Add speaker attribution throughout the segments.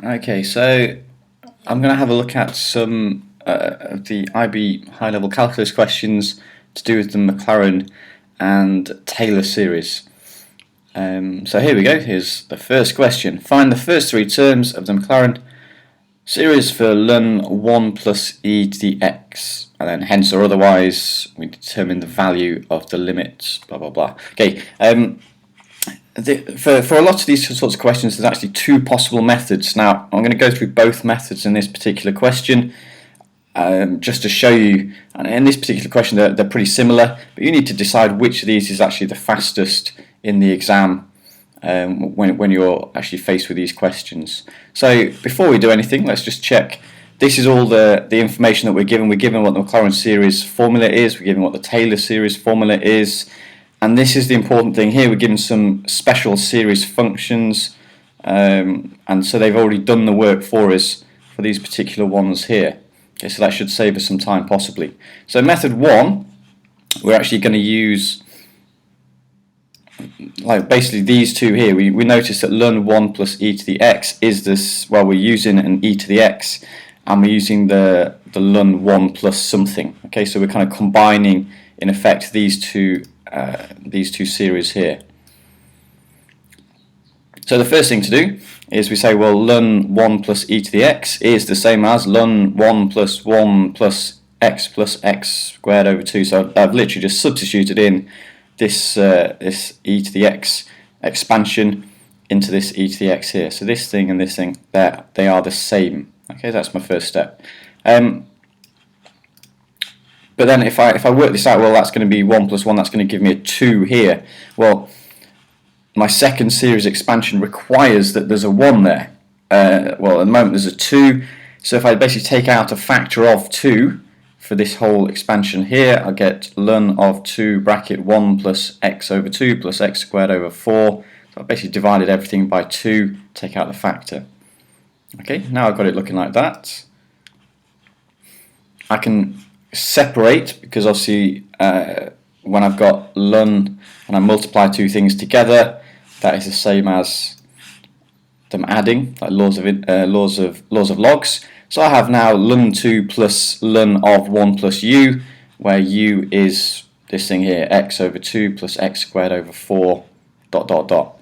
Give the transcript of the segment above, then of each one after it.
Speaker 1: Okay, so I'm going to have a look at some of the IB high-level calculus questions to do with the Maclaurin and Taylor series. So here we go, here's the first question. Find the first three terms of the Maclaurin series for ln 1 plus e to the x, and then hence or otherwise we determine the value of the limit, blah blah blah. Okay, for a lot of these sorts of questions, there's actually two possible methods. Now, I'm going to go through both methods in this particular question, just to show you. And in this particular question, they're pretty similar, but you need to decide which of these is actually the fastest in the exam when you're actually faced with these questions. So before we do anything, let's just check. This is all the information that we're given. We're given what the Maclaurin series formula is. We're given what the Taylor series formula is. And this is the important thing here. We're given some special series functions, and so they've already done the work for us for these particular ones here. Okay, so that should save us some time possibly. So method one, we're actually going to use like basically these two here. We notice that ln 1 plus e to the x is this, well, we're using an e to the x and we're using the ln 1 plus something. Okay, so we're kind of combining in effect these two series here. So the first thing to do is we say, well, ln 1 plus e to the x is the same as ln 1 plus x squared over 2. So I've literally just substituted in this e to the x expansion into this e to the x here. So this thing and this thing, they are the same. Okay, that's my first step. But then if I work this out, well, that's going to be 1 plus 1, that's going to give me a 2 here. Well, my second series expansion requires that there's a 1 there. Well, at the moment there's a 2, so if I basically take out a factor of 2 for this whole expansion here, I'll get ln of 2 bracket 1 plus x over 2 plus x squared over 4. So I've basically divided everything by 2, take out the factor. Okay, now I've got it looking like that. I can separate, because obviously when I've got ln and I multiply two things together, that is the same as them adding, like laws of logs. So I have now ln 2 plus ln of 1 plus u, where u is this thing here, x over 2 plus x squared over 4 dot dot dot.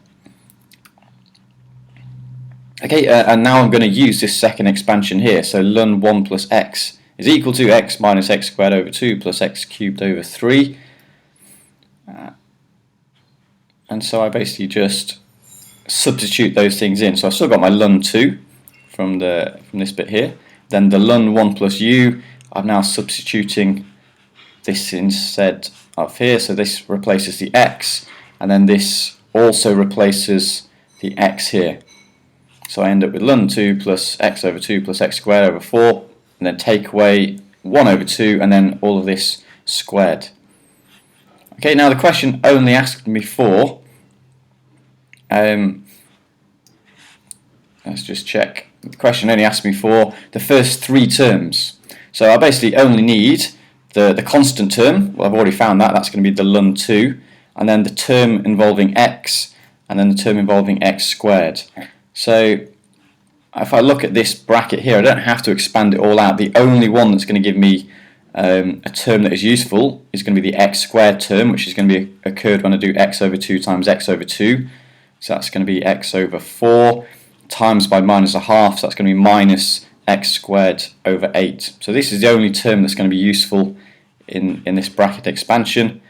Speaker 1: Okay, and now I'm going to use this second expansion here. So ln 1 plus x is equal to x minus x squared over 2 plus x cubed over 3. And so I basically just substitute those things in. So I've still got my ln 2 from this bit here. Then the ln 1 plus u, I'm now substituting this instead of here. So this replaces the x, and then this also replaces the x here. So I end up with ln 2 plus x over 2 plus x squared over 4. And then take away 1 over 2, and then all of this squared. Okay, now the question only asked me for, let's just check, the question only asked me for the first three terms. So I basically only need the constant term. Well, I've already found that, that's going to be the ln 2, and then the term involving x, and then the term involving x squared. So if I look at this bracket here, I don't have to expand it all out. The only one that's going to give me a term that is useful is going to be the x squared term, which is going to be occurred when I do x over 2 times x over 2. So that's going to be x over 4 times by minus a half, so that's going to be minus x squared over 8. So this is the only term that's going to be useful in this bracket expansion.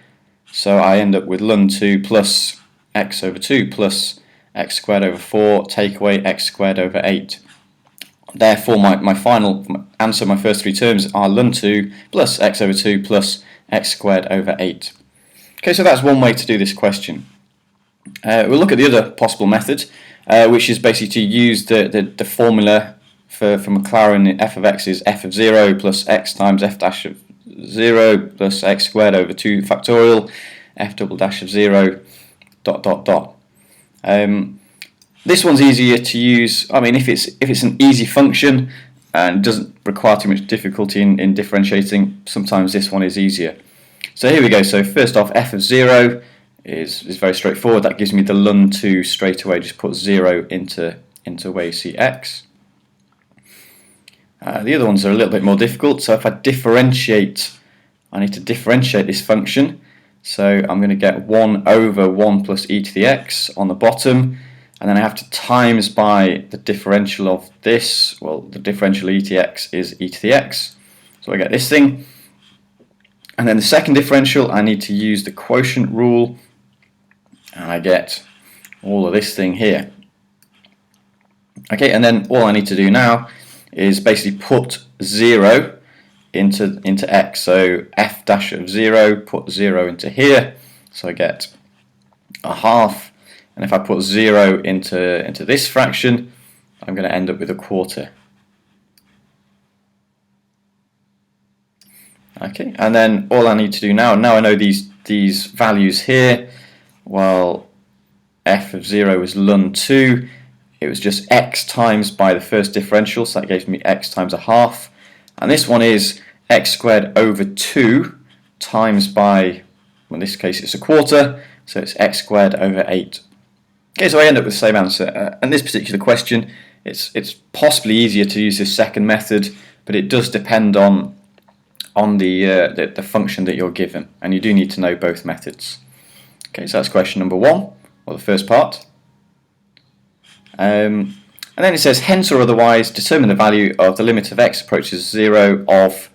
Speaker 1: So I end up with ln 2 plus x over 2 plus x squared over 4, take away x squared over 8. Therefore my final answer, my first three terms, are ln 2 plus x over 2 plus x squared over 8. Okay, so that's one way to do this question. We'll look at the other possible method, which is basically to use the formula for Maclaurin. F of x is f of 0 plus x times f dash of 0 plus x squared over 2 factorial, f double dash of 0 dot dot dot. This one's easier to use. I mean, if it's an easy function and doesn't require too much difficulty in differentiating, sometimes this one is easier. So here we go. So first off, f of 0 is very straightforward. That gives me the ln 2 straight away. Just put 0 into where you see x. The other ones are a little bit more difficult, so if I differentiate, I need to differentiate this function. So I'm going to get 1 over 1 plus e to the x on the bottom, and then I have to times by the differential of this. Well, the differential e to the x is e to the x, so I get this thing. And then the second differential, I need to use the quotient rule, and I get all of this thing here. Okay, and then all I need to do now is basically put 0 into x. So f dash of 0, put 0 into here, so I get a half. And if I put 0 into this fraction, I'm going to end up with a quarter. Okay, and then all I need to do now I know these values here. Well, f of 0 is ln 2. It was just x times by the first differential, so that gives me x times a half. And this one is x squared over 2 times by, well, in this case it's a quarter, so it's x squared over 8. Okay, so I end up with the same answer. And this particular question, it's possibly easier to use this second method, but it does depend on the function that you're given, and you do need to know both methods. Okay, so that's question number 1, or the first part. And then it says, hence or otherwise, determine the value of the limit of x approaches 0 of,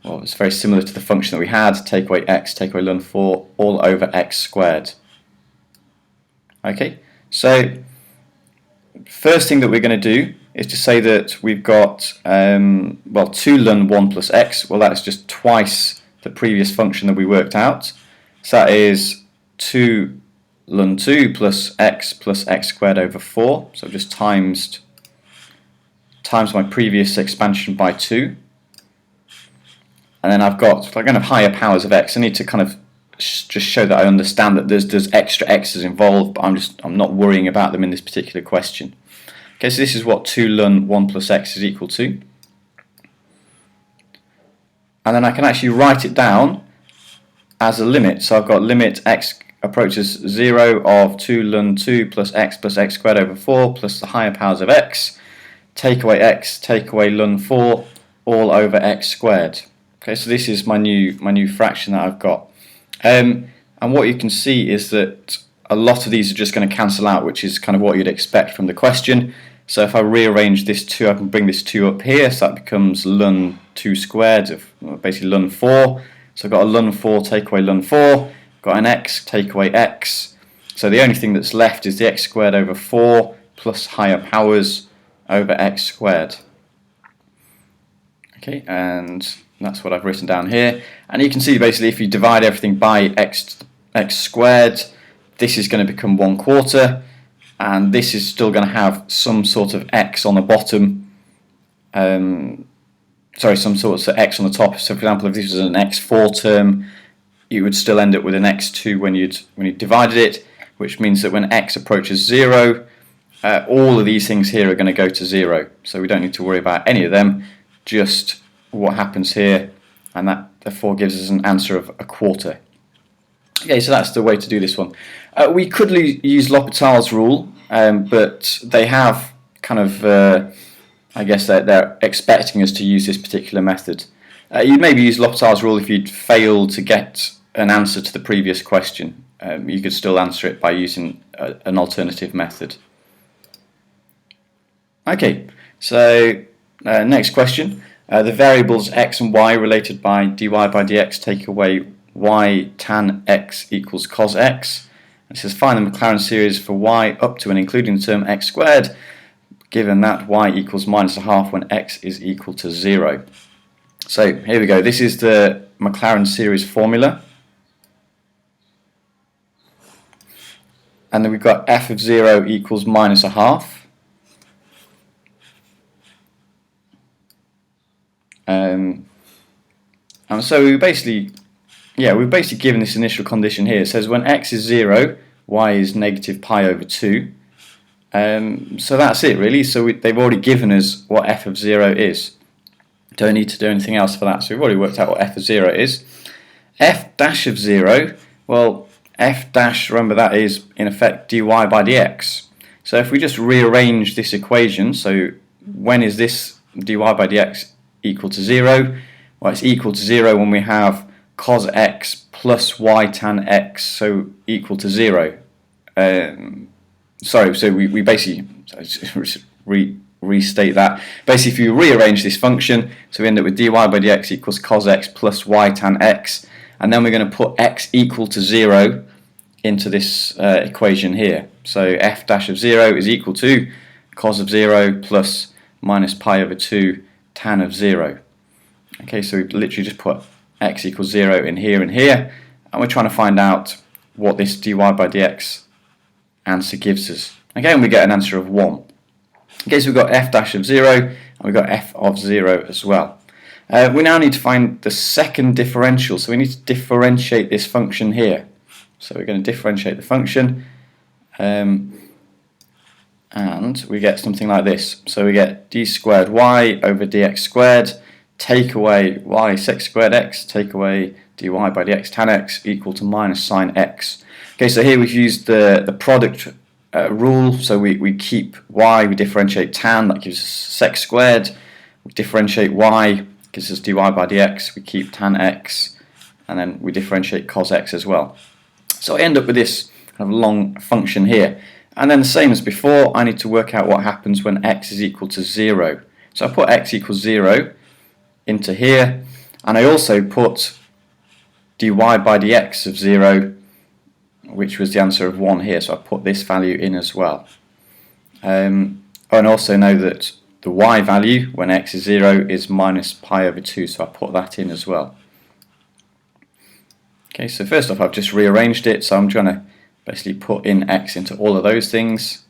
Speaker 1: well, it's very similar to the function that we had, take away x, take away ln 4, all over x squared. Okay, so first thing that we're going to do is to say that we've got, well, 2 ln 1 plus x, well, that's just twice the previous function that we worked out. So that is 2 ln 2 plus x squared over 4, so I've just times my previous expansion by 2. And then I've got, if I'm going to have higher powers of x, I need to kind of just show that I understand that there's extra x's involved, but I'm not worrying about them in this particular question. Okay, so this is what 2 ln 1 plus x is equal to. And then I can actually write it down as a limit. So I've got limit x approaches 0 of 2 ln 2 plus x squared over 4 plus the higher powers of x, take away x, take away ln 4, all over x squared. Okay, so this is my new fraction that I've got. And what you can see is that a lot of these are just going to cancel out, which is kind of what you'd expect from the question. So if I rearrange this 2, I can bring this 2 up here, so that becomes ln 2 squared of, well, basically ln 4. So I've got a ln 4 take away ln 4, got an x take away x. So the only thing that's left is the x squared over 4 plus higher powers over x squared. Okay, and that's what I've written down here. And you can see basically if you divide everything by x squared, this is going to become 1/4, and this is still going to have some sort of x on the bottom, some sort of x on the top. So for example, if this was an x4 term, you would still end up with an x2 when you divided it, which means that when x approaches 0, all of these things here are going to go to 0. So we don't need to worry about any of them, just what happens here, and that therefore gives us an answer of 1/4. Okay, so that's the way to do this one. We could use L'Hopital's rule, but they have kind of, I guess they're expecting us to use this particular method. You'd maybe use L'Hopital's rule if you'd failed to get an answer to the previous question. You could still answer it by using an alternative method. Okay, so next question. The variables x and y related by dy by dx take away y tan x equals cos x. It says find the Maclaurin series for y up to and including the term x squared, given that y equals -1/2 when x is equal to 0. So here we go. This is the Maclaurin series formula. And then we've got f of 0 equals -1/2. And so we've basically given this initial condition here. It says when x is 0, y is -pi/2. So that's it really. So they've already given us what f of 0 is. Don't need to do anything else for that. So we've already worked out what f of 0 is. F dash of 0, well, f dash, remember that is in effect dy by dx. So if we just rearrange this equation, so when is this dy by dx equal to 0? Well, it's equal to 0 when we have cos x plus y tan x, so equal to 0. So we basically, restate that. Basically, if you rearrange this function, so we end up with dy by dx equals cos x plus y tan x, and then we're going to put x equal to 0 into this equation here. So f dash of 0 is equal to cos of 0 plus minus pi over 2 tan of 0. Okay, so we literally just put x equals 0 in here and here, and we're trying to find out what this dy by dx answer gives us. Okay, and we get an answer of 1. Okay, so we've got f dash of 0, and we've got f of 0 as well. We now need to find the second differential, so we need to differentiate this function here. So we're going to differentiate the function, and we get something like this. So we get d squared y over dx squared, take away y sec squared x, take away dy by dx tan x equal to minus sine x. Okay, so here we've used the product rule, so we keep y, we differentiate tan, that gives us sec squared, we differentiate y, gives us dy by dx, we keep tan x, and then we differentiate cos x as well. So I end up with this kind of long function here, and then the same as before, I need to work out what happens when x is equal to 0. So I put x equals 0 into here, and I also put dy by dx of 0, which was the answer of 1 here, so I put this value in as well. And also know that the y value when x is 0 is minus pi over 2, so I put that in as well. Okay, so first off I've just rearranged it, so I'm trying to basically put in x into all of those things.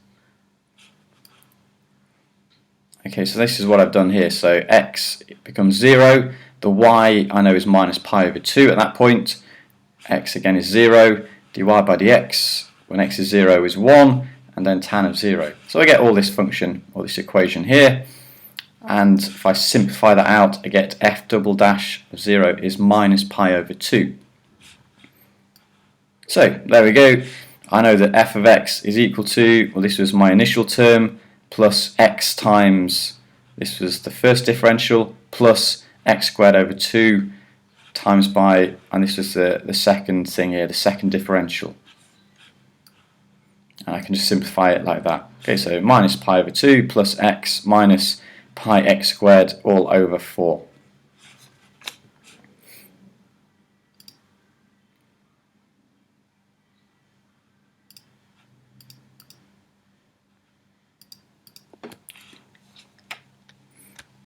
Speaker 1: Okay, so this is what I've done here, so x becomes 0, the y I know is minus pi over 2 at that point, x again is 0, dy by dx when x is 0 is 1, and then tan of 0. So I get all this function, or this equation here, and if I simplify that out I get f double dash of 0 is minus pi over 2. So there we go, I know that f of x is equal to, well this was my initial term, plus x times, this was the first differential, plus x squared over 2 times by, and this was the second thing here, the second differential. And I can just simplify it like that. Okay, so minus pi over 2 plus x minus pi x squared all over 4.